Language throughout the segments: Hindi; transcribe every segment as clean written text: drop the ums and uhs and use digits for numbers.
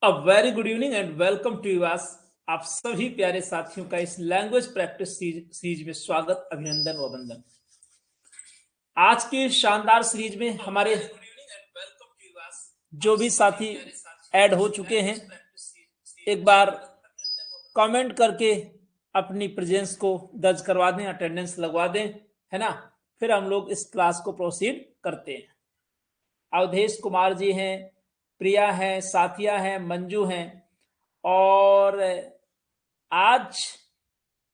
A very good evening and welcome to us. आप सभी प्यारे साथियों का इस लैंग्वेज प्रैक्टिस सीरीज में स्वागत, अभिनंदन व वंदन। आज की शानदार सीरीज में हमारे जो भी साथी ऐड हो चुके हैं, एक बार कमेंट करके अपनी प्रेजेंस को दर्ज करवा दें, अटेंडेंस लगवा दें, है ना। फिर हम लोग इस क्लास को प्रोसीड करते हैं। अवधेश कुमार जी हैं, प्रिया है, साथिया है, मंजू हैं, और आज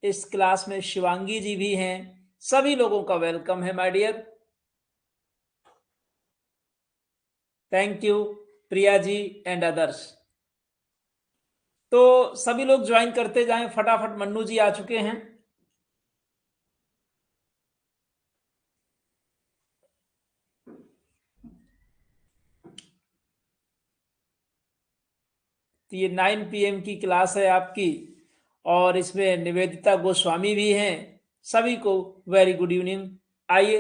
इस क्लास में शिवांगी जी भी हैं। सभी लोगों का वेलकम है my dear. Thank you Priya ji and others. तो सभी लोग ज्वाइन करते जाएं फटाफट। मन्नू जी आ चुके हैं। तो ये 9 PM की क्लास है आपकी, और इसमें निवेदिता गोस्वामी भी हैं। सभी को वेरी गुड इवनिंग। आइए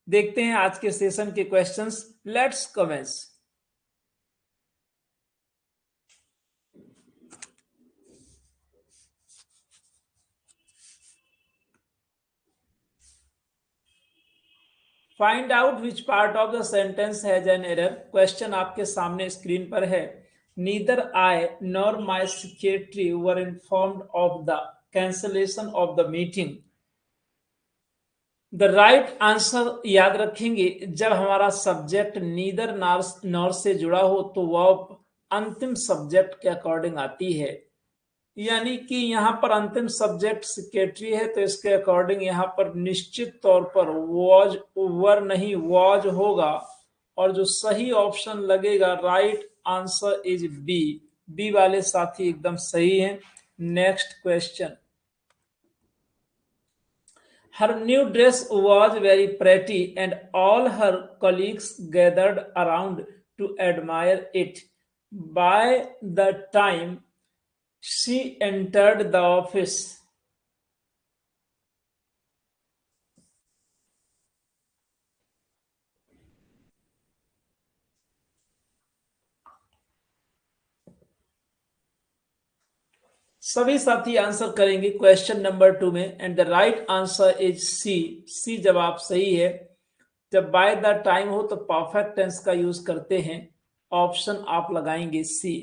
देखते हैं आज के सेशन के questions. Let's commence. Find out which part of the sentence has an error. Question आपके सामने स्क्रीन पर है। Neither I nor my secretary were informed of the cancellation of the meeting. The right answer याद रखेंगे, जब हमारा सब्जेक्ट नीदर नॉर से जुड़ा हो तो वह अंतिम सब्जेक्ट के अकॉर्डिंग आती है। यानी कि यहाँ पर अंतिम सब्जेक्ट सेक्रेटरी है, तो इसके अकॉर्डिंग यहाँ पर निश्चित तौर पर वॉज वर नहीं वॉज होगा, और जो सही ऑप्शन लगेगा, right answer is B. B वाले साथी एकदम सही हैं। Next question. Her new dress was very pretty and all her colleagues gathered around to admire it. By the time she entered the office, सभी साथी आंसर करेंगे क्वेश्चन नंबर 2 में, and the right answer is C. C जवाब सही है। जब बाय द टाइम हो तो परफेक्ट टेंस का यूज करते हैं। ऑप्शन आप लगाएंगे C.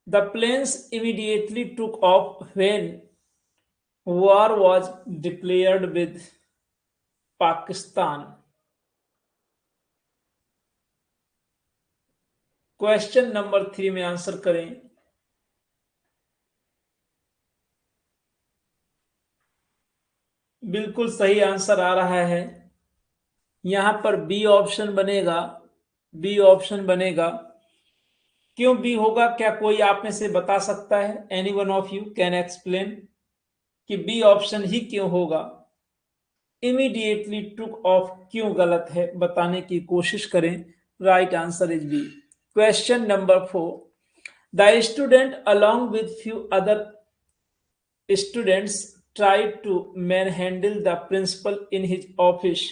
The planes immediately took off when war was declared with Pakistan. Question number 3 में आंसर करें। बिल्कुल सही आंसर आ रहा है। यहां पर बी ऑप्शन बनेगा। बी ऑप्शन बनेगा। क्यों बी होगा? क्या कोई आप में से बता सकता है? Any one of you can explain कि बी ऑप्शन ही क्यों होगा? इमीडिएटली टुक ऑफ क्यों गलत है, बताने की कोशिश करें। Right answer is B. Question number 4। The student along with few other students tried to manhandle the principal in his office.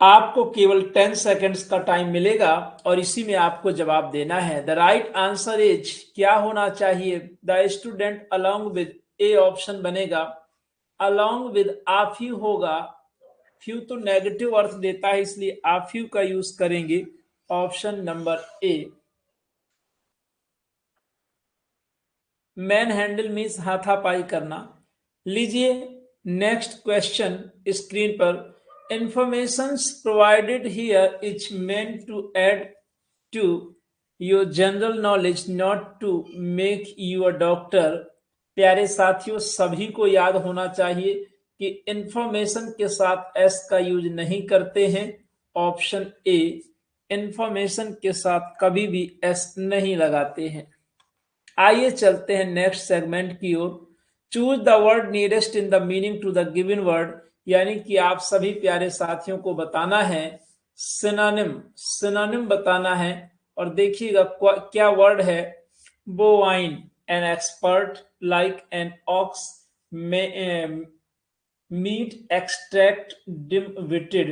आपको केवल 10 सेकेंड्स का टाइम मिलेगा और इसी में आपको जवाब देना है। द राइट आंसर इज क्या होना चाहिए? The student along with, A option बनेगा। अलॉन्ग विद आफ्यू होगा। फ्यू तो नेगेटिव अर्थ देता है, इसलिए आफ्यू का यूज करेंगे। Option number A. Man handle means हाथापाई करना। लीजिए नेक्स्ट क्वेश्चन स्क्रीन पर। Information provided here is meant to add to your general knowledge, not to make you a doctor. प्यारे साथियों, सभी को याद होना चाहिए कि इंफॉर्मेशन के साथ एस का यूज नहीं करते हैं। ऑप्शन ए, इंफॉर्मेशन के साथ कभी भी एस नहीं लगाते हैं। आइए चलते हैं नेक्स्ट सेगमेंट की ओर। Choose the word nearest in the meaning to the given word, यानी कि आप सभी प्यारे साथियों को बताना है सिनोनिम। सिनोनिम बताना है, और देखिएगा क्या वर्ड है। bovine, an expert like an ox, meat extract dim-witted।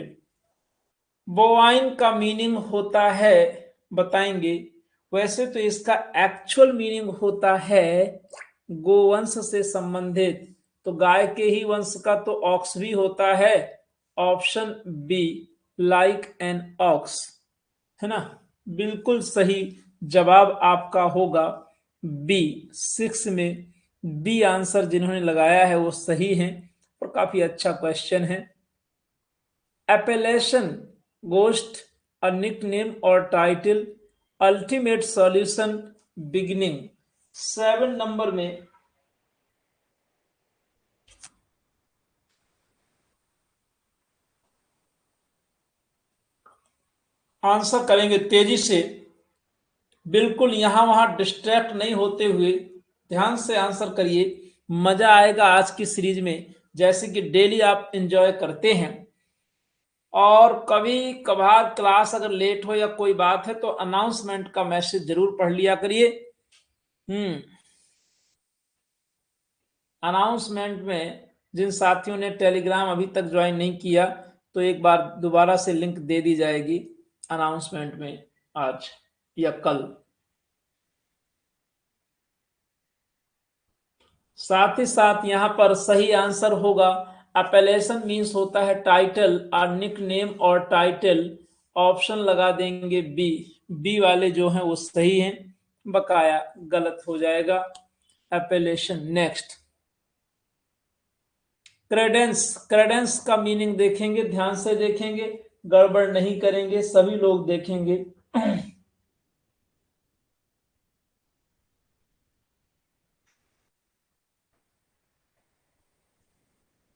Bovine का मीनिंग होता है, बताएंगे, वैसे तो इसका एक्चुअल मीनिंग होता है गोवंश से संबंधित, तो गाय के ही वंश का तो ऑक्स भी होता है। Option B, like an ox, है ना, बिल्कुल सही जवाब आपका होगा बी। 6 में बी आंसर जिन्होंने लगाया है वो सही है और काफी अच्छा क्वेश्चन है। Appellation, ghost, a nickname or title, ultimate solution, beginning। 7 number में आंसर करेंगे तेजी से, बिल्कुल यहां वहां डिस्ट्रैक्ट नहीं होते हुए ध्यान से आंसर करिए। मजा आएगा आज की सीरीज में, जैसे कि डेली आप एंजॉय करते हैं। और कभी कभार क्लास अगर लेट हो या कोई बात है तो अनाउंसमेंट का मैसेज जरूर पढ़ लिया करिए। अनाउंसमेंट में जिन साथियों ने टेलीग्राम अभी तक ज्वाइन नहीं किया तो एक बार दोबारा से लिंक दे दी जाएगी अनाउंसमेंट में आज या कल। साथ ही साथ यहां पर सही आंसर होगा अपेलेशन मीन्स होता है टाइटल और निक नेम और टाइटल। ऑप्शन लगा देंगे बी, बी वाले जो हैं वो सही हैं, बकाया गलत हो जाएगा अपेलेशन। नेक्स्ट, क्रेडेंस, क्रेडेंस का मीनिंग देखेंगे, ध्यान से देखेंगे, गड़बड़ नहीं करेंगे, सभी लोग देखेंगे।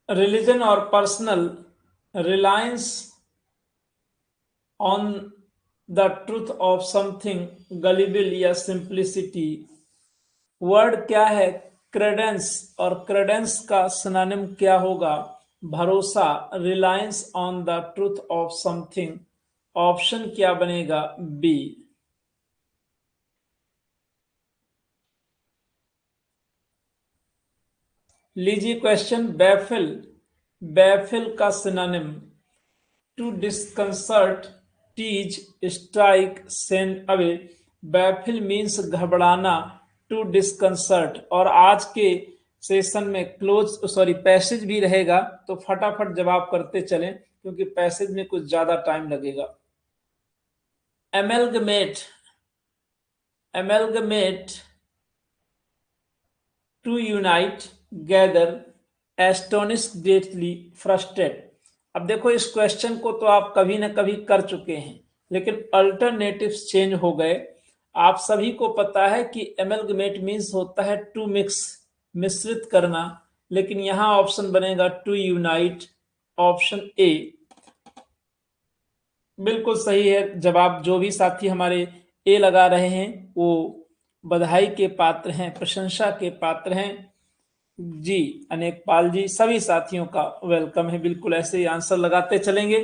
रिलीजन और personal, reliance on the truth of something, gullible या सिंप्लिसिटी। वर्ड क्या है क्रेडेंस, और क्रेडेंस का सिनोनिम क्या होगा भरोसा, reliance on the truth of something. Option क्या बनेगा बी। लीजिए क्वेश्चन, बैफिल, बैफिल का synonym to disconcert, tease, strike, send away. Baffle means घबराना, टू डिस्कंसर्ट। और आज के सेशन में पैसेज भी रहेगा तो फटाफट जवाब करते चलें क्योंकि पैसेज में कुछ ज्यादा टाइम लगेगा। Amalgamate, amalgamate, to unite, gather, astonish, greatly, frustrate. अब देखो इस क्वेश्चन को तो आप कभी ना कभी कर चुके हैं लेकिन अल्टरनेटिव्स चेंज हो गए। आप सभी को पता है कि एमेलगमेट मीन्स होता है टू मिक्स, मिश्रित करना, लेकिन यहां ऑप्शन बनेगा टू यूनाइट। ऑप्शन ए बिल्कुल सही है जवाब। जो भी साथी हमारे ए लगा रहे हैं वो बधाई के पात्र हैं, प्रशंसा के पात्र हैं जी। अनेक पाल जी, सभी साथियों का वेलकम है, बिल्कुल ऐसे ही आंसर लगाते चलेंगे।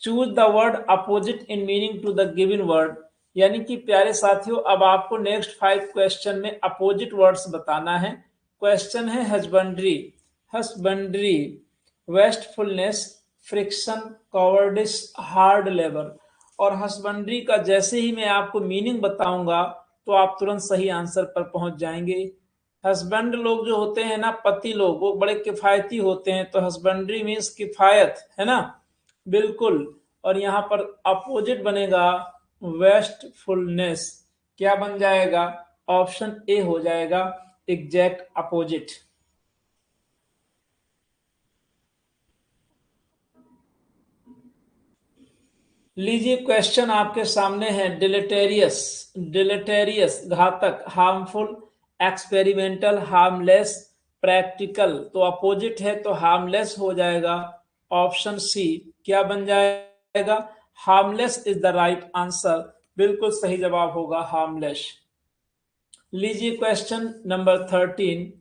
Choose the word opposite in meaning to the given word, यानी कि प्यारे साथियों अब आपको नेक्स्ट 5 क्वेश्चन में अपोजिट वर्ड्स बताना है। क्वेश्चन है husbandry, husbandry, wastefulness, friction, cowardice, hard labour. और हस्बेंड्री का जैसे ही मैं आपको मीनिंग बताऊंगा तो आप तुरंत सही आंसर पर पहुंच जाएंगे। हस्बैंड लोग जो होते हैं ना, पति लोग, वो बड़े किफायती होते हैं, तो हस्बेंड्री मीन्स किफायत, है ना, बिल्कुल। और यहां पर अपोजिट बनेगा वेस्टफुलनेस। क्या बन जाएगा ऑप्शन ए हो जाएगा एग्जैक्ट अपोजिट। लीजिए क्वेश्चन आपके सामने है डिलेटेरियस, डिलेटेरियस घातक, हार्मफुल, एक्सपेरिमेंटल, हार्मलेस, प्रैक्टिकल। तो अपोजिट है तो हार्मलेस हो जाएगा। ऑप्शन सी क्या बन जाएगा harmless is the right answer, बिल्कुल सही जवाब होगा हार्मलेस। लीजिए क्वेश्चन नंबर 13,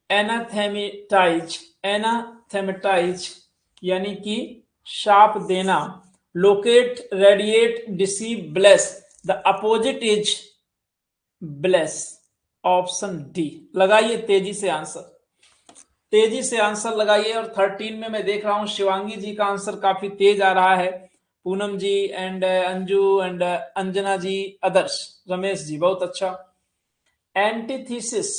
एनाथेमेटाइज, एनाथेमेटाइज यानी कि शाप देना, locate, radiate, deceive, bless. The opposite is bless. Option D. लगाइए तेजी से आंसर, तेजी से आंसर लगाइए। और 13 में मैं देख रहा हूं शिवांगी जी का आंसर काफी तेज आ रहा है, पूनम जी एंड अंजू एंड अंजना जी, अदर्श, रमेश जी, बहुत अच्छा। Antithesis,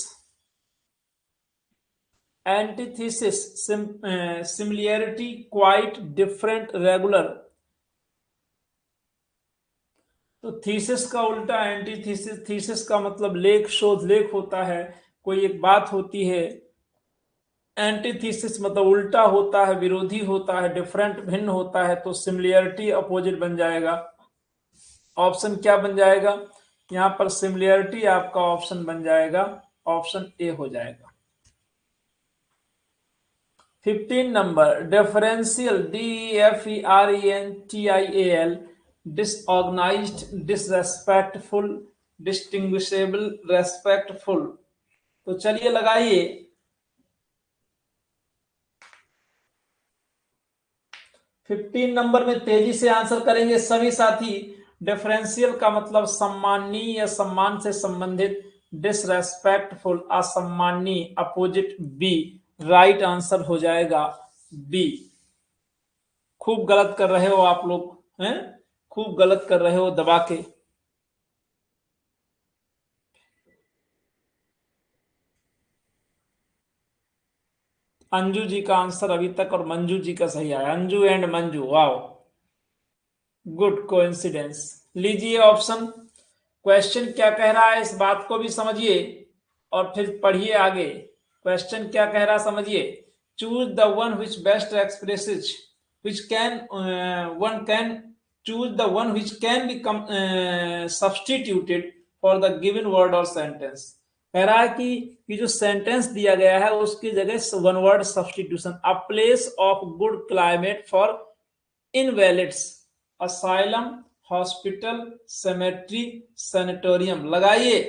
antithesis, similarity, quite, different, regular. तो थीसिस का उल्टा एंटीथीसिस, थीसिस का मतलब लेख, शोध, लेख होता है, कोई एक बात होती है। एंटीथीसिस मतलब उल्टा होता है, विरोधी होता है, डिफरेंट भिन्न होता है, तो सिमिलियरिटी अपोजिट बन जाएगा। ऑप्शन क्या बन जाएगा यहां पर? सिमिलियरिटी आपका ऑप्शन बन जाएगा, ऑप्शन ए हो जाएगा। 15 number, differential, DEFERENTIAL, disorganised, disrespectful, distinguishable, respectful. तो चलिए लगाइए। 15 नंबर में तेजी से आंसर करेंगे सभी साथी। डिफरेंशियल का मतलब सम्माननीय या सम्मान से संबंधित, डिसरेस्पेक्टफुल असम्माननीय, अपोजिट बी। राइट आंसर हो जाएगा बी। खूब गलत कर रहे हो आप लोग हैं, खूब गलत कर रहे हो दबा के। अंजू जी का आंसर अभी तक और मंजू जी का सही आया, Anju and Manju, wow, good coincidence. लीजिए ऑप्शन, क्वेश्चन क्या कह रहा है इस बात को भी समझिए और फिर पढ़िए आगे। क्वेश्चन क्या कह रहा समझिए। Choose the one which best expresses which can, one can choose the one which can be substituted for the given word और सेंटेंस। कह रहा है कि ये जो सेंटेंस दिया गया है उसकी जगह one word substitution. A place of good climate for invalids, asylum, hospital, cemetery, sanatorium. लगाइए,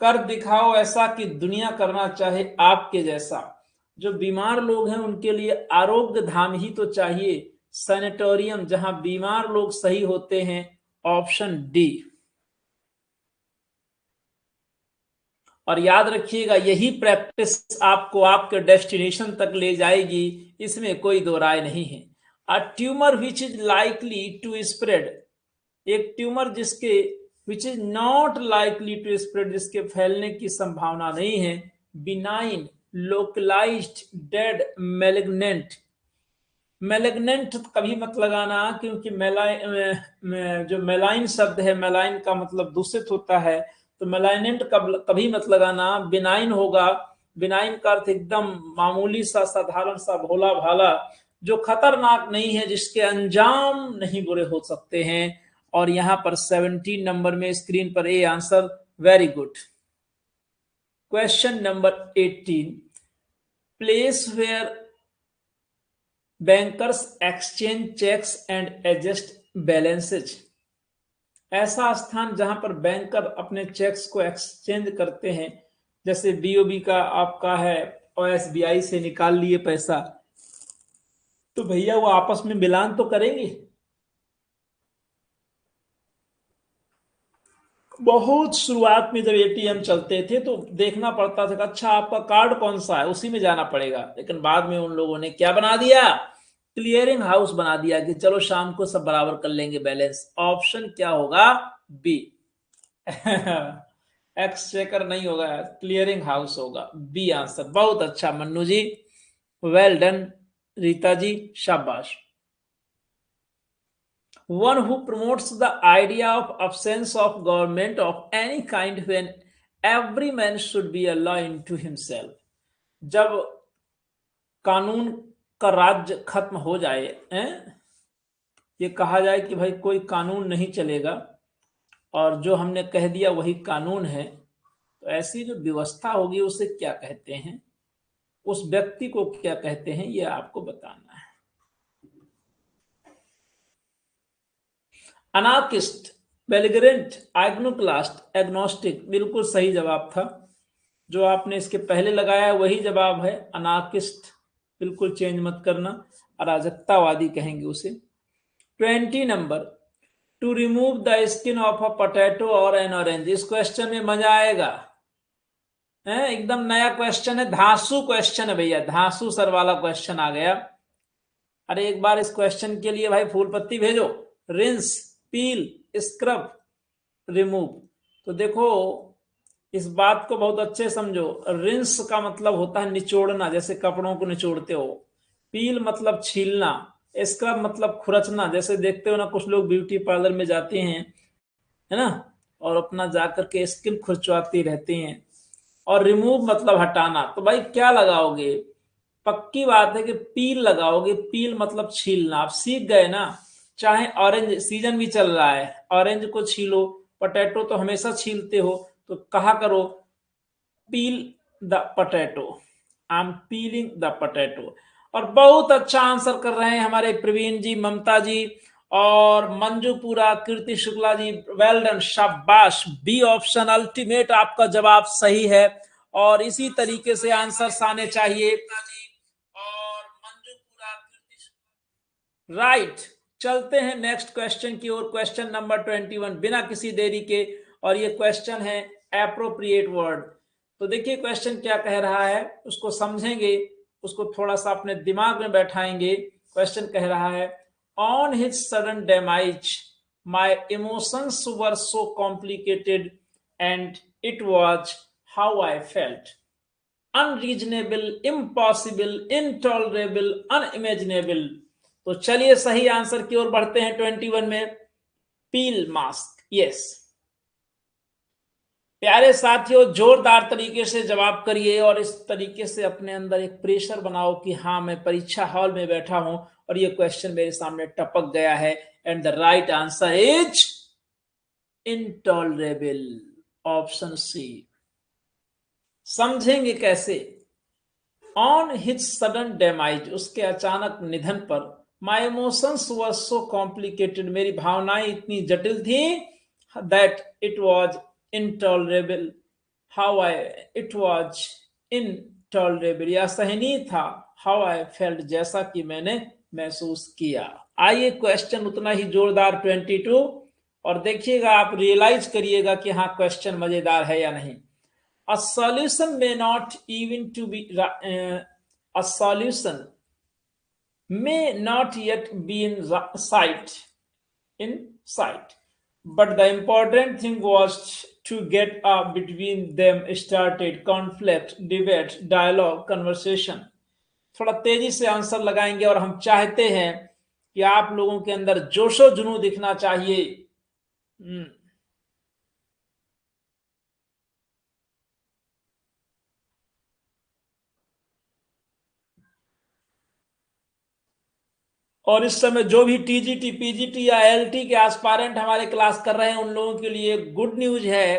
कर दिखाओ ऐसा कि दुनिया करना चाहे आपके जैसा। जो बीमार लोग हैं उनके लिए आरोग्य धाम ही तो चाहिए, सैनिटोरियम जहां बीमार लोग सही होते हैं, ऑप्शन डी। और याद रखिएगा यही प्रैक्टिस आपको आपके डेस्टिनेशन तक ले जाएगी, इसमें कोई दो राय नहीं है। A tumour which is likely to spread, एक ट्यूमर जिसके which is not likely to spread, जिसके फैलने की संभावना नहीं है, benign, localised, dead, malignant. Malignant कभी मत लगाना क्योंकि जो मेलाइन शब्द है, मेलाइन का मतलब दूषित होता है, तो मेलाइनेंट कभी मत लगाना। बिनाइन होगा, बिनाइन का अर्थ एकदम मामूली सा, साधारण सा, भोला भाला, जो खतरनाक नहीं है, जिसके अंजाम नहीं बुरे हो सकते हैं। और यहां पर 17 नंबर में स्क्रीन पर A answer, very good. Question number 18, place where bankers exchange cheques and adjust balances. ऐसा स्थान जहां पर बैंकर अपने चेक्स को एक्सचेंज करते हैं, जैसे बीओबी का आपका है और एसबीआई से निकाल लिए पैसा, तो भैया वो आपस में मिलान तो करेंगे। बहुत शुरुआत में जब एटीएम चलते थे तो देखना पड़ता था कि अच्छा आपका कार्ड कौन सा है, उसी में जाना पड़ेगा। लेकिन बाद में उन लोगों ने क्या बना दिया, क्लियरिंग हाउस बना दिया कि चलो शाम को सब बराबर कर लेंगे बैलेंस। ऑप्शन क्या होगा? बी। एक्सचेकर नहीं होगा, क्लियरिंग हाउस होगा, बी आंसर। बहुत अच्छा मन्नू जी, वेल डन। रीता जी, शाबाश। One who promotes the idea of absence of government of any kind when every man should be a law unto himself। जब कानून का राज्य खत्म हो जाए, ये कहा जाए कि भाई कोई कानून नहीं चलेगा और जो हमने कह दिया वही कानून है, तो ऐसी जो व्यवस्था होगी उसे क्या कहते हैं, उस व्यक्ति को क्या कहते हैं, ये आपको बताना है। अनार्किस्ट, बेलिगरेंट, आइग्नोक्लास्ट, एग्नोस्टिक, बिल्कुल सही जवाब था। जो आपने इसके पहले लगाया वही जवाब है, अनार्किस्ट। बिल्कुल चेंज मत करना, अराजकतावादी कहेंगे उसे। 20 number, to remove the skin of a potato और एन ऑरेंज। इस क्वेश्चन में मजा आएगा, है, एकदम नया क्वेश्चन है, धांसू क्वेश्चन है भैया, धांसू सर वाला क्वेश्चन आ गया। अरे एक बार इस क्वेश्चन के लिए भाई फूल पत्ती भेजो। रिंस, पील, स्क्रब, रिमूव। तो देखो इस बात को बहुत अच्छे समझो। रिंस का मतलब होता है निचोड़ना, जैसे कपड़ों को निचोड़ते हो। पील मतलब छीलना। स्क्रब मतलब खुरचना, जैसे देखते हो ना कुछ लोग ब्यूटी पार्लर में जाते हैं, है ना, और अपना जाकर के स्किन खुरचवाती रहते हैं। और रिमूव मतलब हटाना। तो भाई क्या लगाओगे? पक्की बात है कि पील लगाओगे। पील मतलब छीलना। आप सीख गए ना। चाहे ऑरेंज सीजन भी चल रहा है, ऑरेंज को छीलो। पोटैटो तो हमेशा छीलते हो, तो कहा करो पील the potato, I am piling the potato. और बहुत अच्छा आंसर कर रहे हैं हमारे प्रवीण जी, ममता जी और मंजूपुरा, कीर्ति शुक्ला जी, वेल डन, शाबाश। बी ऑप्शन अल्टीमेट आपका जवाब सही है। और इसी तरीके से आंसर्स आने चाहिए। और मंजूपुरा, राइट। चलते हैं नेक्स्ट क्वेश्चन की ओर, क्वेश्चन नंबर 21, बिना किसी देरी के। और ये क्वेश्चन है एप्रोप्रिएट वर्ड। तो देखिए क्वेश्चन क्या कह रहा है, उसको समझेंगे, उसको थोड़ा सा अपने दिमाग में बैठाएंगे। क्वेश्चन कह रहा है, on his sudden demise my emotions were so complicated and it was how I felt. Unreasonable, impossible, intolerable, unimaginable. तो चलिए सही आंसर की ओर बढ़ते हैं 21 में। पील मास्क, यस। प्यारे साथियों जोरदार तरीके से जवाब करिए और इस तरीके से अपने अंदर एक प्रेशर बनाओ कि हाँ मैं परीक्षा हॉल में बैठा हूं और ये क्वेश्चन मेरे सामने टपक गया है। And the right answer is intolerable, option C. समझेंगे कैसे? ऑन हिज सडन डेमाइज, उसके अचानक निधन पर, माई इमोशंस वर सो कॉम्प्लिकेटेड, मेरी भावनाएं इतनी जटिल थी, that it was intolerable, how I, it was intolerable, या सहनीय था, हाउ आई फेल्ट, जैसा कि मैंने महसूस किया। आइए क्वेश्चन उतना ही जोरदार 22, और देखिएगा आप रियलाइज करिएगा कि हाँ क्वेश्चन मजेदार है या नहीं। A solution may not even to be a solution may not yet be in sight, but the important thing was to get between them started conflict, debate, dialogue, conversation। थोड़ा तेजी से आंसर लगाएंगे और हम चाहते हैं कि आप लोगों के अंदर जोशो जुनू दिखना चाहिए। और इस समय जो भी टीजीटी, पीजीटी या एलटी के एस्पायरेंट हमारे क्लास कर रहे हैं, उन लोगों के लिए गुड न्यूज है।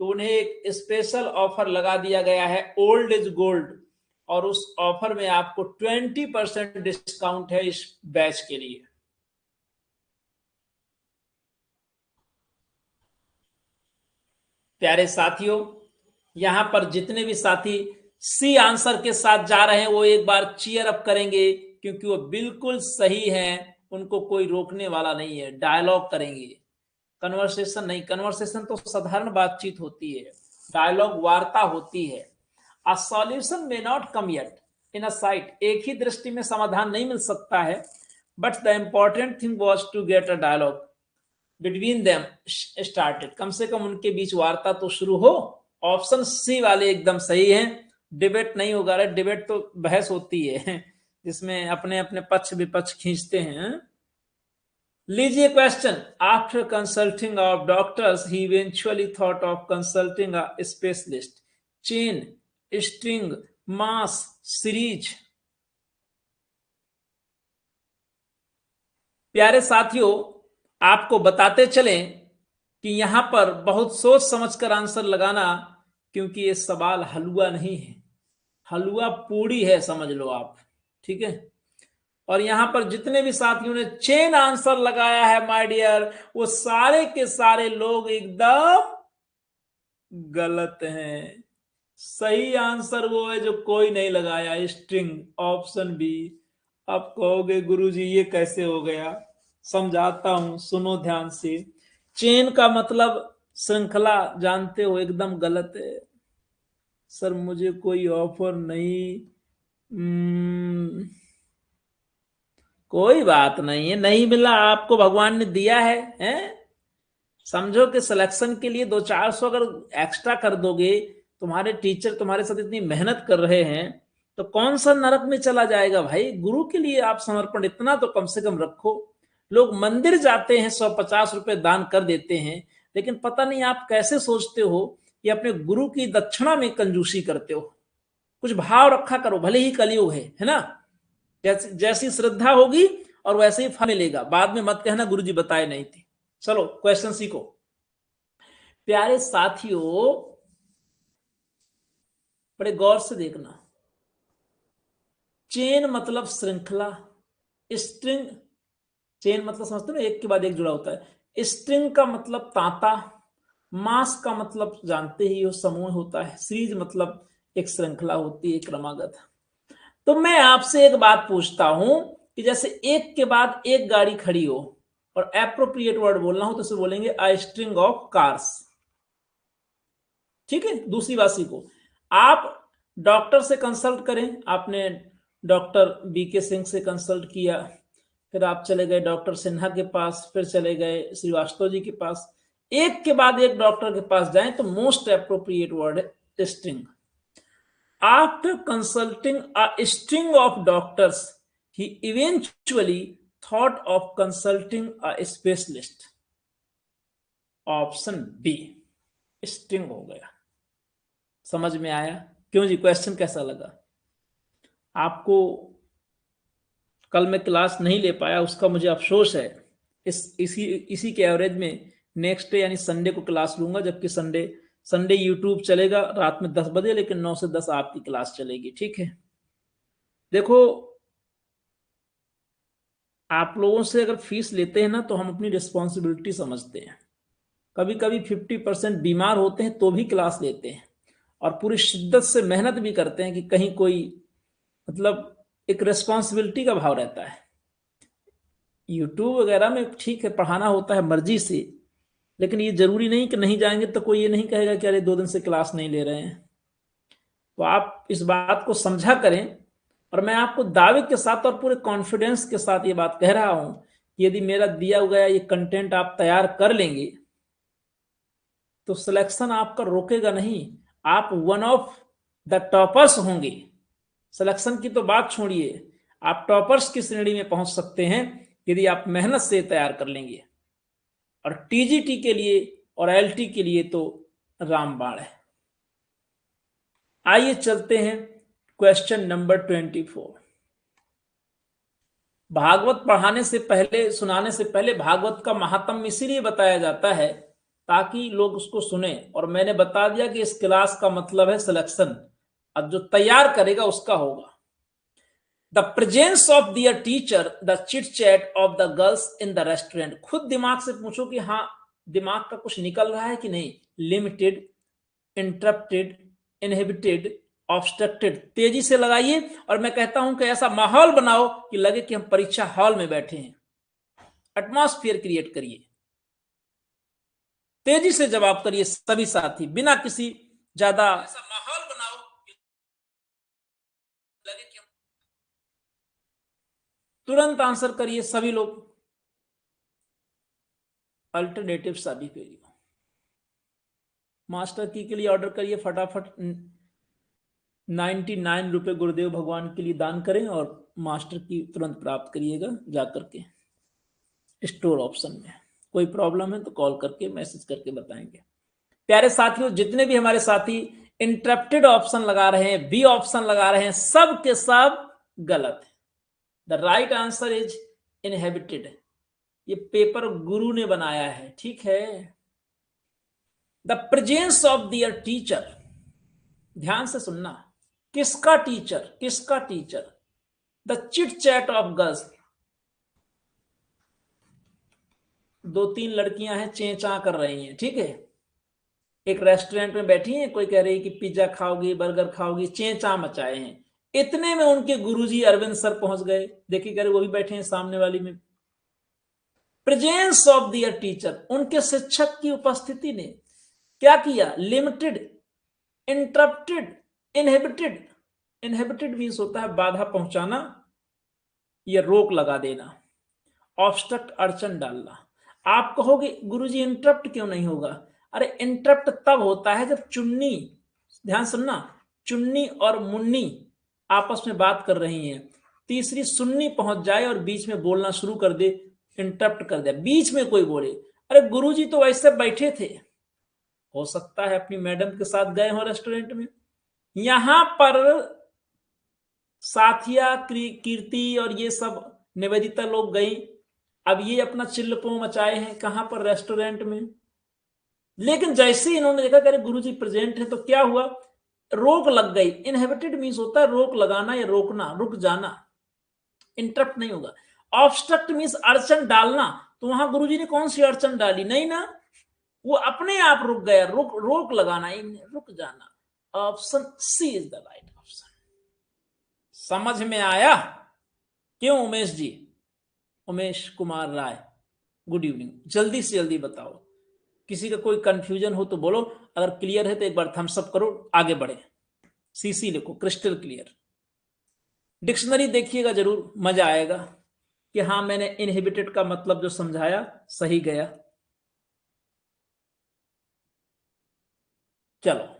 तो उन्हें एक स्पेशल ऑफर लगा दिया गया है, ओल्ड इज गोल्ड। और उस ऑफर में आपको 20% डिस्काउंट है इस बैच के लिए। प्यारे साथियों, यहां पर जितने भी साथी सी आंसर के साथ जा रहे हैं वो एक बार चीयर अप करेंगे, क्योंकि वो बिल्कुल सही हैं, उनको कोई रोकने वाला नहीं है। डायलॉग करेंगे, कन्वर्सेशन नहीं। कन्वर्सेशन तो साधारण बातचीत होती है, डायलॉग वार्ता होती है। A solution may not come yet in a sight, एक ही दृष्टि में समाधान नहीं मिल सकता है, but the important thing was to get a dialogue between them started, कम से कम उनके बीच वार्ता तो शुरू हो। ऑप्शन सी वाले एकदम सही है। डिबेट नहीं होगा, अरे डिबेट तो बहस होती है जिसमें अपने अपने पक्ष विपक्ष खींचते हैं। लीजिए question, after consulting of doctors he eventually thought of consulting a specialist, chain, string, mass, series. प्यारे साथियों, आपको बताते चलें कि यहां पर बहुत सोच समझकर आंसर लगाना, क्योंकि ये सवाल हलवा नहीं है, हलवा पूरी है समझ लो आप, ठीक है। और यहां पर जितने भी साथियों ने चेन आंसर लगाया है माय डियर, वो सारे के सारे लोग एकदम गलत हैं। सही आंसर वो है जो कोई नहीं लगाया, स्ट्रिंग, ऑप्शन बी। आप कहोगे गुरुजी ये कैसे हो गया? समझाता हूं, सुनो ध्यान से। चेन का मतलब श्रृंखला, जानते हो, एकदम गलत है। सर मुझे कोई ऑफर नहीं। कोई बात नहीं है, नहीं मिला आपको, भगवान ने दिया है, हैं? समझो कि सिलेक्शन के लिए 200-400 अगर एक्स्ट्रा कर दोगे, तुम्हारे टीचर तुम्हारे साथ इतनी मेहनत कर रहे हैं, तो कौन सा नरक में चला जाएगा भाई? गुरु के लिए आप समर्पण इतना तो कम से कम रखो। लोग मंदिर जाते हैं, 150 रुपए दान कर देते हैं, लेकिन पता नहीं आप कैसे सोचते हो कि अपने गुरु की दक्षिणा में कंजूसी करते हो। कुछ भाव रखा करो, भले ही कलयुग है ना? जैसी श्रद्धा होगी और वैसे ही फल मिलेगा। बाद में मत कहना गुरुजी बताए नहीं थे। चलो क्वेश्चन सीखो। प्यारे साथियों, बड़े गौर से देखना। चेन मतलब श्रृंखला, स्ट्रिंग, चेन मतलब समझते हो ना, एक के बाद एक जुड़ा होता है। स्ट्रिंग का मतलब तांता, मास का मतलब जानते ही हो समूह होता है, सीरीज मतलब एक श्रृंखला होती है क्रमागत। तो मैं आपसे एक बात पूछता हूं कि जैसे एक के बाद एक गाड़ी खड़ी हो और एप्रोप्रिएट वर्ड बोलना हो तो उसे बोलेंगे अ स्ट्रिंग ऑफ कार्स। ठीक है, दूसरी बात सीखो। आप डॉक्टर से कंसल्ट करें, आपने डॉक्टर बीके सिंह से कंसल्ट किया, फिर आप चले गए डॉक्टर सिन्हा के पास, फिर चले गए श्रीवास्तव जी के पास। एक के बाद एक डॉक्टर के पास जाएं तो मोस्ट अप्रोप्रिएट वर्ड है string. After consulting a string of doctors, he eventually thought of consulting a specialist. Option B, string हो गया। समझ में आया? क्यों जी, क्वेश्चन कैसा लगा आपको? कल मैं क्लास नहीं ले पाया, उसका मुझे अफसोस है। इसी के एवरेज में नेक्स्ट डे यानी संडे को क्लास लूंगा, जबकि संडे यूट्यूब चलेगा रात में 10 बजे, लेकिन 9 से 10 आपकी क्लास चलेगी। ठीक है, देखो आप लोगों से अगर फीस लेते हैं ना तो हम अपनी रिस्पॉन्सिबिलिटी समझते हैं। कभी कभी 50% बीमार होते हैं तो भी क्लास लेते हैं, और पूरी शिद्दत से मेहनत भी करते हैं कि कहीं कोई, मतलब एक रिस्पॉन्सिबिलिटी का भाव रहता है। यूट्यूब वगैरह में ठीक है पढ़ाना होता है मर्जी से, लेकिन ये जरूरी नहीं कि नहीं जाएंगे तो कोई ये नहीं कहेगा कि अरे 2 दिन से क्लास नहीं ले रहे हैं। तो आप इस बात को समझा करें, और मैं आपको दावे के साथ और पूरे कॉन्फिडेंस के साथ ये बात कह रहा हूं कि यदि मेरा दिया गया ये कंटेंट आप तैयार कर लेंगे तो सिलेक्शन आपका रोकेगा नहीं, आप वन ऑफ द टॉपर्स होंगे। सिलेक्शन की तो बात छोड़िए, आप टॉपर्स की श्रेणी में पहुंच सकते हैं यदि आप मेहनत से तैयार कर लेंगे। और टीजीटी के लिए और एलटी के लिए तो रामबाण है। आइए चलते हैं क्वेश्चन नंबर 24। भागवत पढ़ाने से पहले, सुनाने से पहले भागवत का महात्म्य इसीलिए बताया जाता है ताकि लोग उसको सुने। और मैंने बता दिया कि इस क्लास का मतलब है सिलेक्शन, अब जो तैयार करेगा उसका होगा। The presence of their teacher, the chit chat of the girls in the restaurant. खुद दिमाग से पूछो कि हाँ, दिमाग का कुछ निकल रहा है कि नहीं। Limited, interrupted, inhibited, obstructed. तेजी से लगाइए, और मैं कहता हूं कि ऐसा माहौल बनाओ कि लगे कि हम परीक्षा हॉल में बैठे हैं। एटमॉस्फेयर क्रिएट करिए, तेजी से जवाब करिए सभी साथी, बिना किसी ज्यादा। ऐसा माहौल बनाओ कि लगे कि हम, तुरंत आंसर करिए सभी लोग। अल्टरनेटिव सभी के लिए मास्टर की के लिए ऑर्डर करिए फटाफट। 99 रुपए गुरुदेव भगवान के लिए दान करें और मास्टर की तुरंत प्राप्त करिएगा जाकर के स्टोर ऑप्शन में। कोई प्रॉब्लम है तो कॉल करके मैसेज करके बताएंगे। प्यारे साथियों, जितने भी हमारे साथी इंटरप्टेड ऑप्शन लगा रहे हैं, बी ऑप्शन लगा रहे हैं, सब के सब गलत है। The right answer is inhibited. ये पेपर गुरु ने बनाया है, ठीक है। The presence of their teacher, ध्यान से सुनना, किसका टीचर, किसका teacher. The chit chat of girls, 2-3 लड़कियां हैं चेंचा कर रही हैं, ठीक है। एक रेस्टोरेंट में बैठी हैं, कोई कह रही कि पिज्जा खाओगी, बर्गर खाओगी, चेंचा मचाए हैं। इतने में उनके गुरुजी अरविंद सर पहुंच गए, देखिए कह रहे वो भी बैठे हैं सामने वाली में। प्रेजेंस ऑफ दियर टीचर, उनके शिक्षक की उपस्थिति ने क्या किया, limited, interrupted, inhabited, inhabited means होता है बाधा पहुंचाना या रोक लगा देना, ऑब्स्ट्रक्ट अड़चन डालना। आप कहोगे गुरुजी इंटरप्ट क्यों नहीं होगा? अरे इंटरप्ट तब होता है जब चुन्नी, ध्यान सुनना, चुन्नी और मुन्नी आपस में बात कर रही हैं, तीसरी सुन्नी पहुंच जाए और बीच में बोलना शुरू कर दे, इंटरप्ट कर दे, बीच में कोई बोले अरे गुरुजी तो वैसे बैठे थे, हो सकता है अपनी मैडम के साथ गए हो रेस्टोरेंट में, यहां पर साथिया कीर्ति और ये सब निवेदिता लोग गई, अब ये अपना चिल्लपो मचाए हैं कहां पर? रेस्टोरेंट में। लेकिन जैसे ही इन्होंने देखा कि गुरुजी प्रेजेंट है तो क्या हुआ? रोक लग गई। इनहेबिटेड मीन्स होता है रोक लगाना या रोकना, रुक जाना, इंटरप्ट नहीं होगा। ऑब्स्ट्रक्ट मीन्स अड़चन डालना, तो वहां गुरुजी ने कौन सी अड़चन डाली? नहीं ना, वो अपने आप रुक गया, रोक लगाना, रुक जाना। Option C is the right option. समझ में आया? क्यों उमेश जी? Umesh Kumar Rai, good evening. जल्दी से जल्दी बताओ, किसी का कोई कंफ्यूजन हो तो बोलो, अगर क्लियर है तो एक बार थम्स अप करो, आगे बढ़े। सीसी लिखो, क्रिस्टल क्लियर। डिक्शनरी देखिएगा जरूर, मजा आएगा कि हाँ मैंने इनहिबिटेड का मतलब जो समझाया सही गया। चलो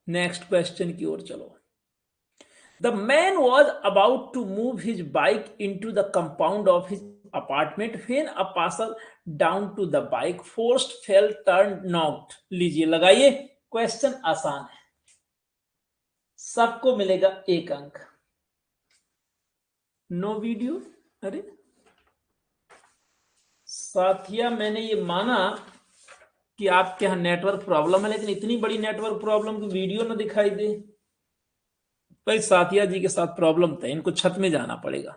नेक्स्ट क्वेश्चन की ओर चलो। The man was about to move his bike into the compound of his apartment when a passer down to the bike forced fell turned knocked। लीजिए लगाइए, क्वेश्चन आसान है, सबको मिलेगा एक अंक। नो वीडियो, अरे साथिया मैंने ये माना कि आपके यहां नेटवर्क प्रॉब्लम है, लेकिन इतनी बड़ी नेटवर्क प्रॉब्लम की वीडियो ना दिखाई दे। भाई साथिया जी के साथ प्रॉब्लम था, इनको छत में जाना पड़ेगा।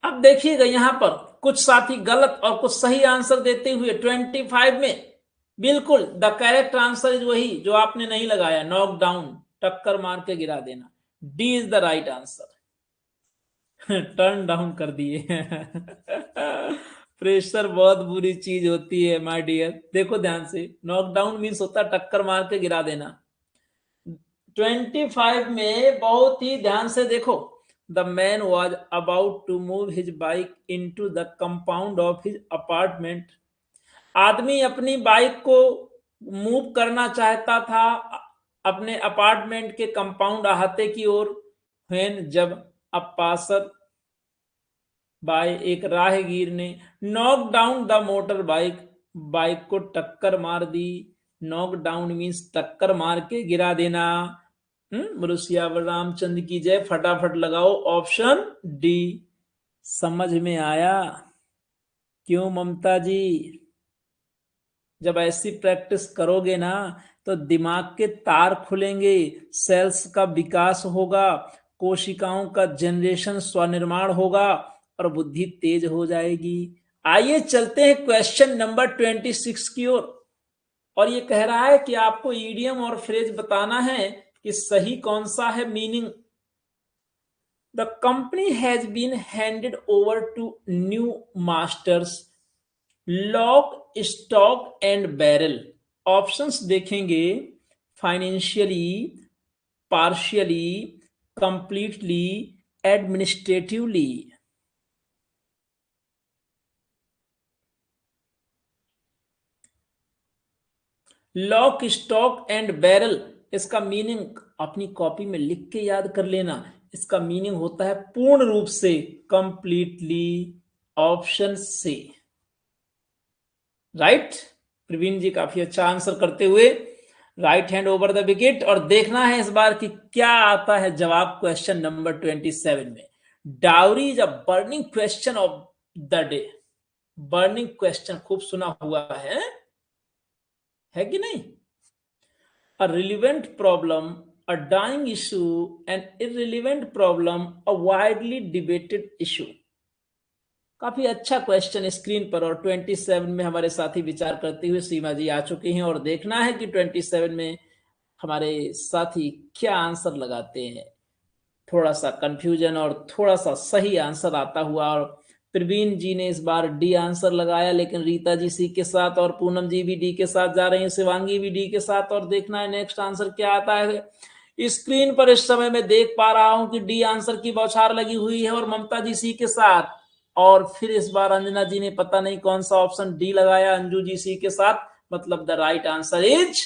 अब देखिएगा यहां पर कुछ साथी गलत और कुछ सही आंसर देते हुए 25 में बिल्कुल द करेक्ट आंसर इज वही जो आपने नहीं लगाया, नॉक डाउन, टक्कर मार के गिरा देना। D is the right answer. Turn down कर दिए। प्रेशर बहुत बुरी चीज होती है माय डियर, देखो ध्यान से, नॉकडाउन मीन्स होता है टक्कर मार के गिरा देना। 25 में बहुत ही ध्यान से देखो, the man was about to move his bike into the compound of his apartment. आदमी अपनी बाइक को मूव करना चाहता था अपने अपार्टमेंट के कंपाउंड अहाते की ओर, व्हेन जब अ पासर बाय एक राहगीर ने knock down the motor bike, bike को टक्कर मार दी। नॉक डाउन मीन्स टक्कर मार के गिरा देना। मुरुसिया रामचंद्र की जय, फटाफट लगाओ ऑप्शन डी। समझ में आया? क्यों ममता जी? जब ऐसी प्रैक्टिस करोगे ना तो दिमाग के तार खुलेंगे, सेल्स का विकास होगा, कोशिकाओं का जनरेशन स्वनिर्माण होगा और बुद्धि तेज हो जाएगी। आइए चलते हैं क्वेश्चन नंबर 26 की ओर। और ये कह रहा है कि आपको ईडियम और फ्रेज बताना है कि सही कौन सा है meaning. The company has been handed over to new masters, lock stock and barrel. Options देखेंगे, financially, partially, completely, administratively. Lock stock and barrel, इसका मीनिंग अपनी कॉपी में लिख के याद कर लेना। इसका मीनिंग होता है पूर्ण रूप से, कंप्लीटली, ऑप्शन से। राइट, प्रवीण जी काफी अच्छा आंसर करते हुए right hand over the wicket. और देखना है इस बार कि क्या आता है जवाब क्वेश्चन नंबर 27 में। Dowry is a burning question of the day. Burning question खूब सुना हुआ है कि नहीं? A relevant problem, a dying issue, an irrelevant problem, a widely debated issue। काफी अच्छा क्वेश्चन स्क्रीन पर, और 27 में हमारे साथी विचार करते हुए सीमा जी आ चुके हैं, और देखना है कि 27 में हमारे साथी क्या आंसर लगाते हैं। थोड़ा सा कंफ्यूजन और थोड़ा सा सही आंसर आता हुआ, और प्रवीण जी ने इस बार डी आंसर लगाया, लेकिन रीता जी सी के साथ और पूनम जी भी डी के साथ जा रही हैं, शिवांगी भी डी के साथ। और देखना है नेक्स्ट आंसर क्या आता है। स्क्रीन पर इस समय मैं देख पा रहा हूं कि डी आंसर की बौछार लगी हुई है और ममता जी सी के साथ। और फिर इस बार अंजना जी ने पता नहीं कौन सा ऑप्शन डी लगाया, अंजू जी सी के साथ। मतलब the right answer is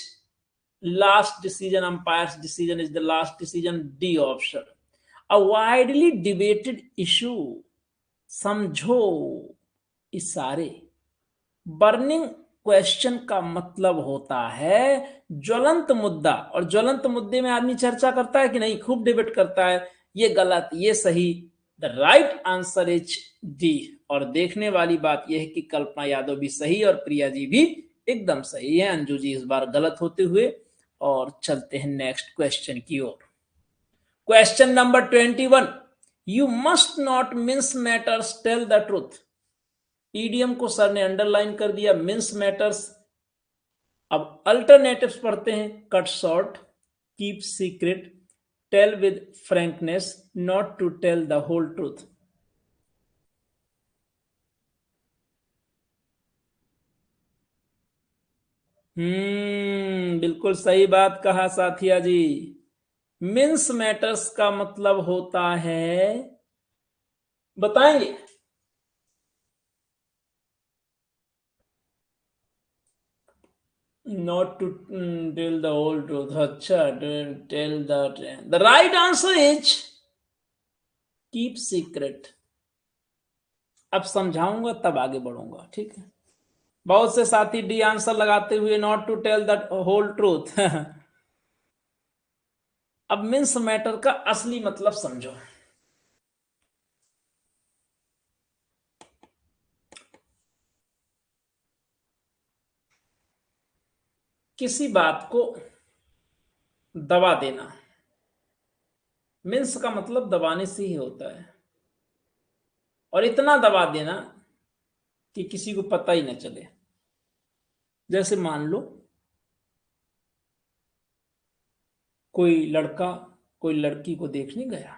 last decision, umpires decision is the last decision, D option. A widely debated issue, समझो इशारे। बर्निंग क्वेश्चन का मतलब होता है ज्वलंत मुद्दा, और ज्वलंत मुद्दे में आदमी चर्चा करता है कि नहीं, खूब डिबेट करता है, ये गलत ये सही। The right answer is D. और देखने वाली बात यह है कि कल्पना यादव भी सही और प्रिया जी भी एकदम सही है, अंजू जी इस बार गलत होते हुए। और चलते हैं नेक्स्ट क्वेश्चन की ओर। Question number 21, you must not mince matters, tell the truth. EDM को सर ने अंडरलाइन कर दिया, मिन्स मैटर्स। अब अल्टरनेटिव्स पढ़ते हैं। Cut short, keep secret, tell with frankness, not to tell the whole truth. बिल्कुल सही बात कहा साथिया जी। मिन्स मैटर्स का मतलब होता है, बताएंगे? Not to tell the whole truth. अच्छा, tell the right answer is keep secret. अब समझाऊंगा तब आगे बढ़ूंगा, ठीक है। बहुत से साथी डी आंसर लगाते हुए not to tell the whole truth. अब मिन्स मैटर का असली मतलब समझो। किसी बात को दबा देना, मिन्स का मतलब दबाने से ही होता है। और इतना दबा देना कि किसी को पता ही ना चले। जैसे मान लो कोई लड़का कोई लड़की को देखने गया,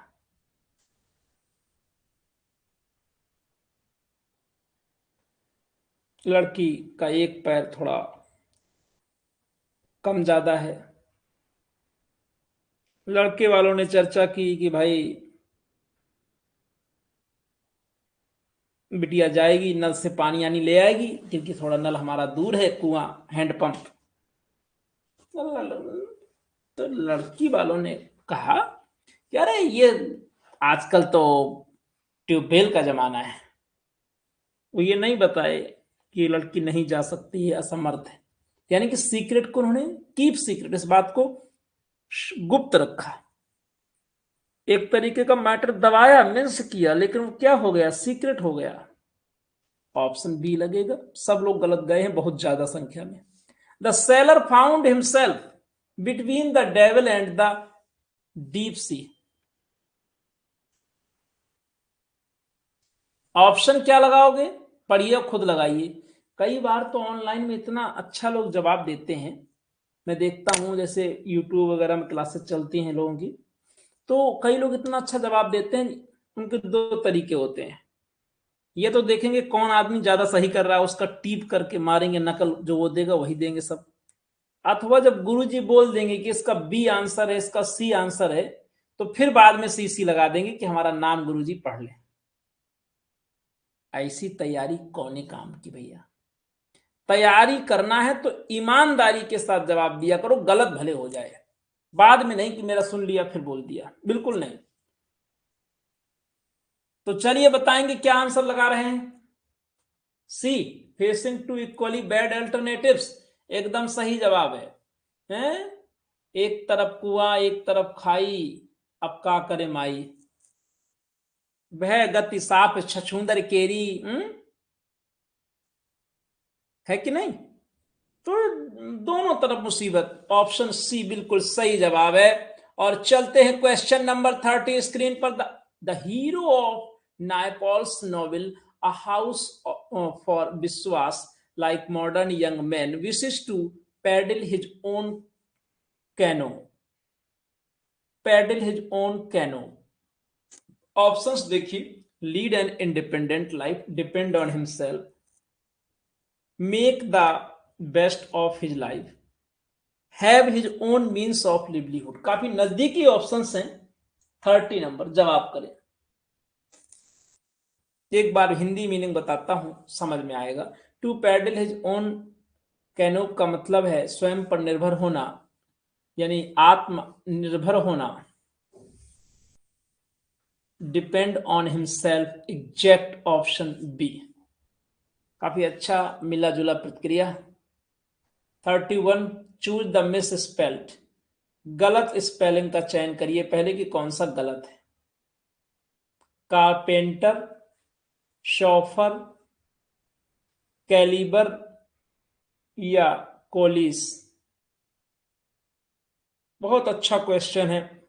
लड़की का एक पैर थोड़ा कम ज्यादा है। लड़के वालों ने चर्चा की कि भाई बिटिया जाएगी, नल से पानी आनी ले आएगी, क्योंकि थोड़ा नल हमारा दूर है, कुआं हैंडपंप। तो लड़की वालों ने कहा कि अरे ये आजकल तो ट्यूबवेल का जमाना है। वो ये नहीं बताए कि लड़की नहीं जा सकती है, असमर्थ है। यानी कि सीक्रेट को उन्होंने कीप सीक्रेट, इस बात को गुप्त रखा। एक तरीके का मैटर दबाया, मिन्स किया, लेकिन वो क्या हो गया, सीक्रेट हो गया। ऑप्शन बी लगेगा। सब लोग गलत गए हैं बहुत ज्यादा संख्या में। The seller found himself between the devil and the deep sea. Option क्या लगाओगे, पढ़िए खुद लगाइए। कई बार तो ऑनलाइन में इतना अच्छा लोग जवाब देते हैं, मैं देखता हूं जैसे यूट्यूब वगैरह में क्लासेस चलती हैं लोगों की, तो कई लोग इतना अच्छा जवाब देते हैं। उनके दो तरीके होते हैं। ये तो देखेंगे कौन आदमी ज्यादा सही कर रहा है, उसका टीप करके मारेंगे, नकल जो वो देगा वही देंगे सब। अथवा जब गुरुजी बोल देंगे कि इसका बी आंसर है, इसका सी आंसर है, तो फिर बाद में सी सी लगा देंगे कि हमारा नाम गुरुजी पढ़ ले। ऐसी तैयारी कौने काम की भैया। तैयारी करना है तो ईमानदारी के साथ जवाब दिया करो, गलत भले हो जाए, बाद में नहीं कि मेरा सुन लिया फिर बोल दिया, बिल्कुल नहीं। तो चलिए बताएंगे क्या आंसर लगा रहे हैं। C, facing to equally bad alternatives, एकदम सही जवाब है। हैं? एक तरफ कुआं एक तरफ खाई, अब का करे माई, वह गति साफ छछूंदर केरी। है कि नहीं? तो दोनों तरफ मुसीबत, ऑप्शन सी बिल्कुल सही जवाब है। और चलते हैं क्वेश्चन नंबर 30 स्क्रीन पर। The hero of Naipaul's novel a house for Biswas, like modern young man wishes to paddle his own canoe, paddle his own canoe. Options देखिए, lead an independent life, depend on himself, make the best of his life, have his own means of livelihood. काफी नजदीकी ऑप्शंस हैं। 30 नंबर जवाब करें। एक बार हिंदी मीनिंग बताता हूं, समझ में आएगा। To paddle his own canoe का मतलब है स्वयं पर निर्भर होना, यानी आत्मनिर्भर होना। Depend on himself, exact option B. काफी अच्छा मिला जुला प्रतिक्रिया। 31 चूज द मिस स्पेल्ड, गलत स्पेलिंग का चयन करिए पहले कि कौन सा गलत है। कारपेंटर, शॉफर, कैलिबर या कोलिस। बहुत अच्छा क्वेश्चन है,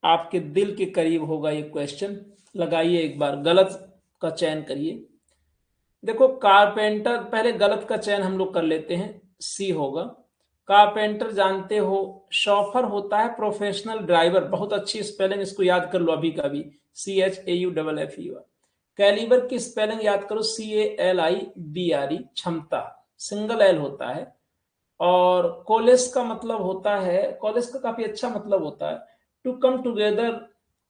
आपके दिल के करीब होगा ये क्वेश्चन। लगाइए एक बार, गलत का चयन करिए। देखो कारपेंटर, पहले गलत का चयन हम लोग कर लेते हैं, सी होगा। कारपेंटर जानते हो, शॉफर होता है प्रोफेशनल ड्राइवर, बहुत अच्छी स्पेलिंग, इसको याद कर लो अभी का भी, CHAUFFER। कैलिबर की स्पेलिंग याद करो, CALIBRE, क्षमता, सिंगल एल होता है। और कोलेस का मतलब होता है, कोलेस का काफी अच्छा मतलब होता है to come together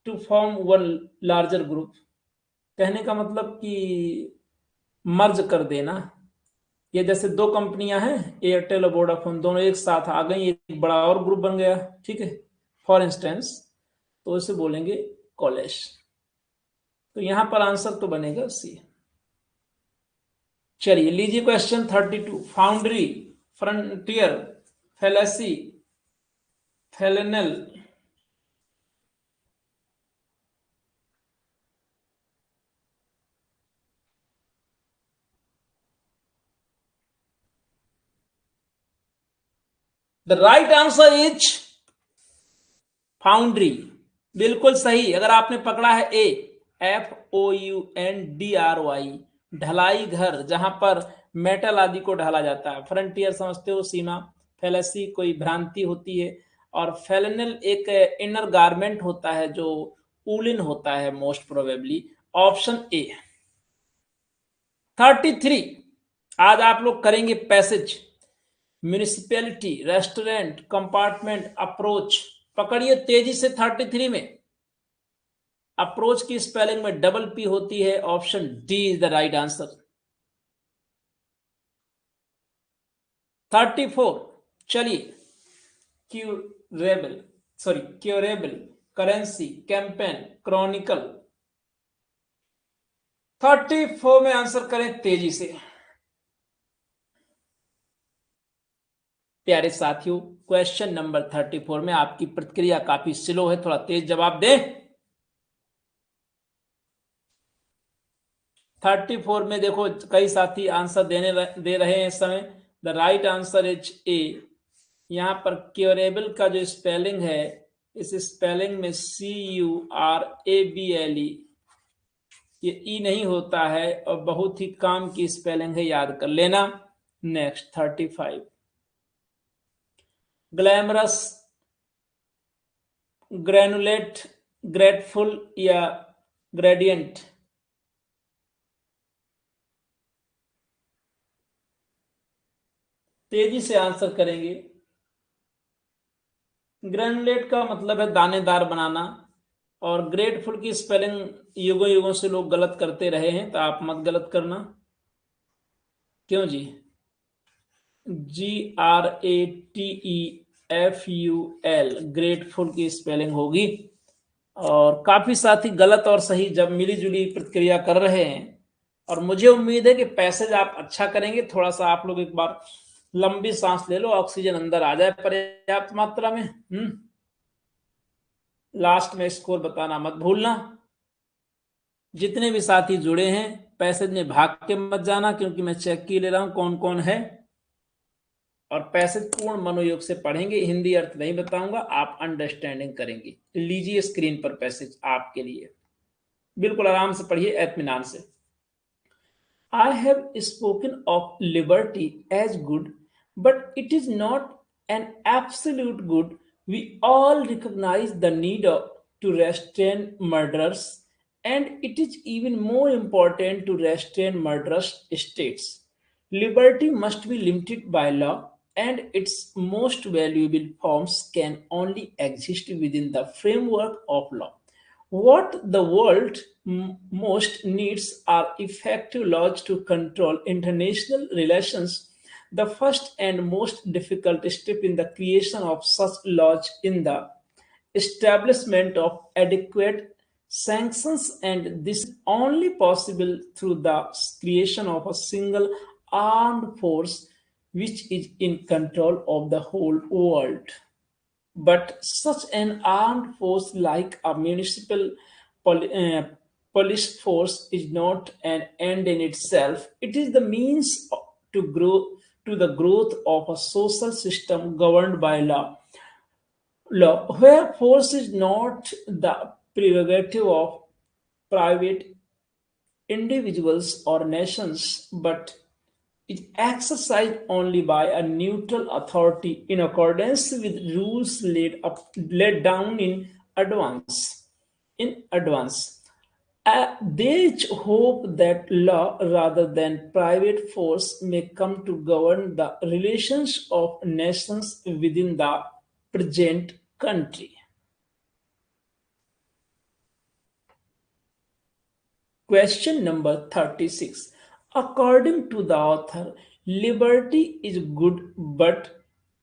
to form one larger group. कहने का मतलब कि मर्ज कर देना। ये जैसे दो कंपनियां हैं, एयरटेल और वोडाफोन, दोनों एक साथ आ गई, एक बड़ा और ग्रुप बन गया, ठीक है, फॉर इंस्टेंस, तो इसे बोलेंगे कॉलेज। तो यहां पर आंसर तो बनेगा सी। चलिए लीजिए क्वेश्चन 32। फाउंड्री, फ्रंटियर, फेलेसी, फेलेनल। The right answer is foundry. बिल्कुल सही। अगर आपने पकड़ा है FOUNDRY, ढलाई घर, जहां पर मेटल आदि को ढाला जाता है। फ्रंटियर समझते हो, सीमा। फेलेसी कोई भ्रांति होती है। और फेलनल एक इनर गारमेंट होता है जो ऊलिन होता है मोस्ट प्रोबेबली। Option A. 33, आज आप लोग करेंगे passage. Municipality, restaurant, compartment, approach. पकड़िए तेजी से 33 में। अप्रोच की स्पेलिंग में डबल पी होती है। Option D is the right answer. 34, चलिए। Curable, curable, currency, campaign, Chronicle. 34 में आंसर करें तेजी से। प्यारे साथियों, क्वेश्चन नंबर 34 में आपकी प्रतिक्रिया काफी स्लो है, थोड़ा तेज जवाब दें। 34 में देखो कई साथी आंसर दे रहे हैं इस समय। The right answer is a. यहां पर क्योरेबल का जो स्पेलिंग है, इस स्पेलिंग में CURABLE, ये ई नहीं होता है और बहुत ही काम की स्पेलिंग है, याद कर लेना। नेक्स्ट 35, ग्लैमरस, ग्रेनुलेट, ग्रेटफुल या ग्रेडियंट। तेजी से आंसर करेंगे। ग्रेनुलेट का मतलब है दानेदार बनाना, और ग्रेटफुल की स्पेलिंग युगों युगों से लोग गलत करते रहे हैं, तो आप मत गलत करना। क्यों जी? GRATEFUL, ग्रेटफुल की स्पेलिंग होगी। और काफी साथी गलत और सही जब मिली जुली प्रतिक्रिया कर रहे हैं, और मुझे उम्मीद है कि पैसेज आप अच्छा करेंगे। थोड़ा सा आप लोग एक बार लंबी सांस ले लो, ऑक्सीजन अंदर आ जाए पर्याप्त मात्रा में। लास्ट में स्कोर बताना मत भूलना। जितने भी साथी जुड़े हैं, पैसेज में भाग के मत जाना, क्योंकि मैं चेक की ले रहा हूं कौन कौन है। और पैसेज पूर्ण मनोयोग से पढ़ेंगे, हिंदी अर्थ नहीं बताऊंगा, आप अंडरस्टैंडिंग करेंगे। लीजिए स्क्रीन पर पैसेज आपके लिए, बिल्कुल आराम से पढ़िए, एतमीनान से। I have spoken of liberty as good, but it is not an absolute good. We all recognize the need to restrain murderers and it is even more important to restrain murderous states. Liberty must be limited by law, and its most valuable forms can only exist within the framework of law. What the world most needs are effective laws to control international relations. The first and most difficult step in the creation of such laws in the establishment of adequate sanctions, and this is only possible through the creation of a single armed force which is in control of the whole world. But such an armed force like a municipal poli- uh, police force is not an end in itself. It is the means to the growth of a social system governed by law, where force is not the prerogative of private individuals or nations, but is exercised only by a neutral authority in accordance with rules laid down in advance. In advance, there is hope that law, rather than private force, may come to govern the relations of nations within the present country. Question number 36. According to the author, liberty is good but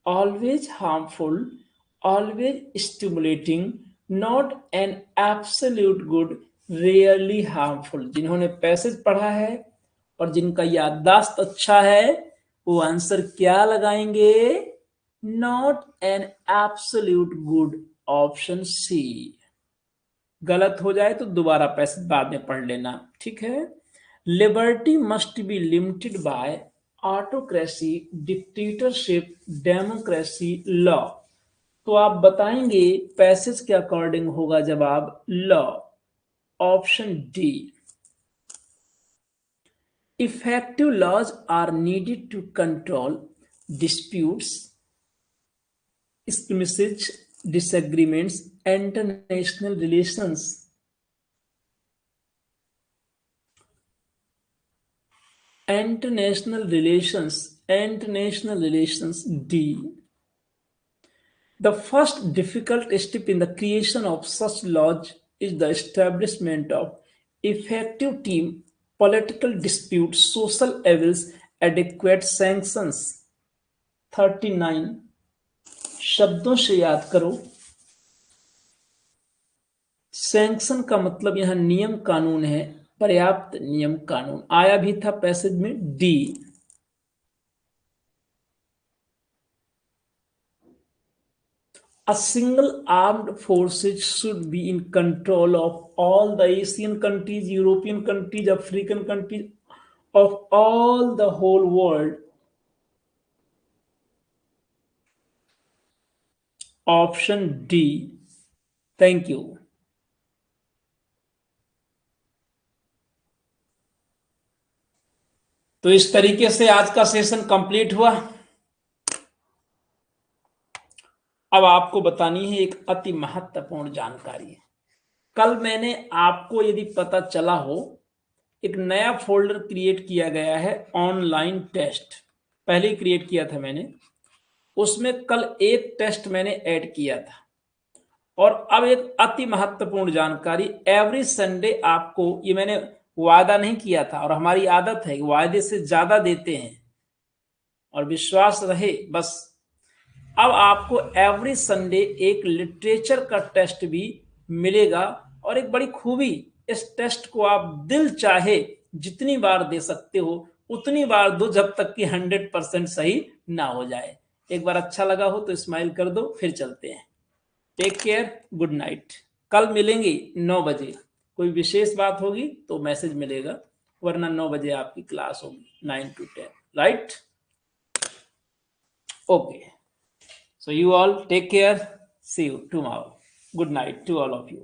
always harmful, always stimulating, not an absolute good, rarely harmful. जिन्होंने पैसेज पढ़ा है और जिनका याददाश्त अच्छा है वो आंसर क्या लगाएंगे? Not an absolute good, option C. गलत हो जाए तो दोबारा पैसे बाद में पढ़ लेना, ठीक है। Liberty must be limited by autocracy, dictatorship, democracy, law. तो आप बताएंगे पैसेज के अकॉर्डिंग होगा जवाब law, option D. Effective laws are needed to control disputes, skirmishes, disagreements, international relations. International relations, D. The first difficult step in the creation of such laws is the establishment of effective team, political disputes, social evils, adequate sanctions. 39 शब्दों से याद करो। सैंक्शन का मतलब यहां नियम कानून है, पर्याप्त नियम कानून। आया भी था पैसेज में D. A single armed forces should be in control of all the Asian countries, European countries, African countries, of all the whole world. Option D. Thank you. तो इस तरीके से आज का सेशन कंप्लीट हुआ। अब आपको बतानी है एक अति महत्वपूर्ण जानकारी। कल मैंने आपको यदि पता चला हो, एक नया फोल्डर क्रिएट किया गया है, ऑनलाइन टेस्ट। पहले ही क्रिएट किया था मैंने, उसमें कल एक टेस्ट मैंने ऐड किया था। और अब एक अति महत्वपूर्ण जानकारी, एवरी संडे आपको, ये मैंने वादा नहीं किया था और हमारी आदत है वायदे से ज्यादा देते हैं और विश्वास रहे बस। अब आपको एवरी संडे एक लिटरेचर का टेस्ट भी मिलेगा और एक बड़ी खूबी, इस टेस्ट को आप दिल चाहे जितनी बार दे सकते हो उतनी बार दो, जब तक कि 100% सही ना हो जाए। एक बार अच्छा लगा हो तो स्माइल कर दो, फिर चलते हैं। Take care, good night. कल मिलेंगे 9 बजे। कोई विशेष बात होगी तो मैसेज मिलेगा, वरना 9 बजे आपकी क्लास होगी 9 to 10, right? Okay, so you all take care. See you tomorrow. Good night to all of you.